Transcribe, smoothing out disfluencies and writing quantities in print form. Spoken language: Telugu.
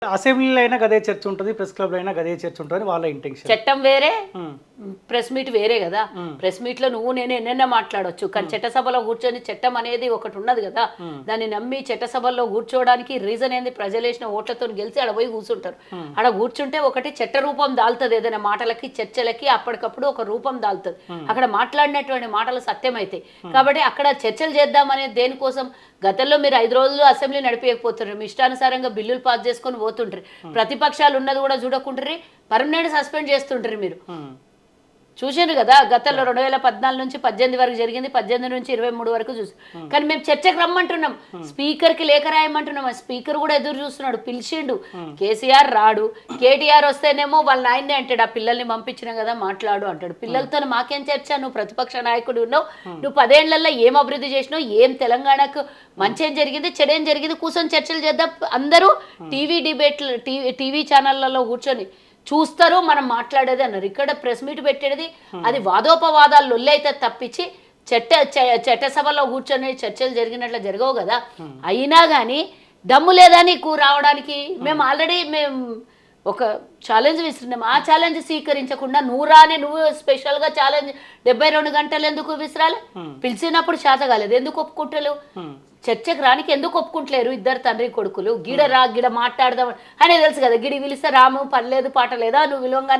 అసెంబ్లీలో అయినా గదే చర్చ ఉంటుంది, ప్రెస్ క్లబ్లో అయినా గదే చర్చ ఉంటుంది వాళ్ళ ఇంటెన్షన్. చట్టం వేరే, ప్రెస్ మీట్ వేరే కదా. ప్రెస్ మీట్ లో నువ్వు నేను ఎన్నెన్న మాట్లాడొచ్చు, కానీ చట్టసభలో కూర్చొని చట్టం అనేది ఒకటి ఉన్నది కదా. దాన్ని నమ్మి చట్టసభల్లో కూర్చోవడానికి రీజన్ ఏంది? ప్రజలు వేసిన ఓట్లతో గెలిచి ఆడ పోయి కూర్చుంటారు. ఆడ కూర్చుంటే ఒకటి చట్ట రూపం దాల్తుంది, ఏదైనా మాటలకి చర్చలకి అప్పటికప్పుడు ఒక రూపం దాల్తుంది. అక్కడ మాట్లాడినటువంటి మాటలు సత్యమైతాయి. కాబట్టి అక్కడ చర్చలు చేద్దామనే దేనికోసం? గతంలో మీరు 5 రోజులు అసెంబ్లీ నడిపేయకపోతున్నారు, మీ ఇష్టానుసారంగా బిల్లులు పాస్ చేసుకొని పోతుంటారు. ప్రతిపక్షాలు ఉన్నది కూడా చూడకుంటారు, పర్మనెంట్ సస్పెండ్ చేస్తుంటారు. మీరు చూసారు కదా, గతంలో 2014 నుంచి 18 వరకు జరిగింది, 18 నుంచి 23 వరకు చూసి. కానీ మేము చర్చకు రమ్మంటున్నాం, స్పీకర్కి లేఖ రాయమంటున్నాం. స్పీకర్ కూడా ఎదురు చూస్తున్నాడు, పిలిచిండు. కేసీఆర్ రాడు, కేటీఆర్ వస్తేనేమో వాళ్ళ నాయన్నే అంటాడు, ఆ పిల్లల్ని పంపించినా కదా మాట్లాడు అంటాడు. పిల్లలతో మాకేం చర్చ? నువ్వు ప్రతిపక్ష నాయకుడు ఉన్నావు, నువ్వు 10 ఏళ్లలో ఏం అభివృద్ధి చేసినావు, ఏం తెలంగాణకు మంచి ఏం జరిగింది, చెడేం జరిగింది, కూర్చొని చర్చలు చేద్దాం. అందరూ టీవీ డిబేట్లు టీవీ ఛానళ్లలో కూర్చొని చూస్తారు, మనం మాట్లాడేది అన్నారు. ఇక్కడ ప్రెస్ మీట్ పెట్టేది అది వాదోపవాదాలు లొల్లైతే తప్పించి చట్టసభలో కూర్చొని చర్చలు జరిగినట్లు జరగవు కదా. అయినా కానీ దమ్ము లేదా నీకు రావడానికి? మేము ఆల్రెడీ ఒక ఛాలెంజ్ విసిరినాం, ఆ ఛాలెంజ్ స్వీకరించకుండా నువ్వు రాని, నువ్వు స్పెషల్గా ఛాలెంజ్ 72 గంటలు ఎందుకు విసిరాలి? పిలిచినప్పుడు చేత కాలేదు, ఎందుకు ఒప్పుకుంటలేవు? చర్చకు రానికి ఎందుకు ఒప్పుకుంటలేరు? ఇద్దరు తండ్రి కొడుకులు గిడ మాట్లాడదాం అని తెలుసు కదా. గిడి పిలిస్తే రాము పని లేదు పాట లేదా, నువ్వు విలువంగానే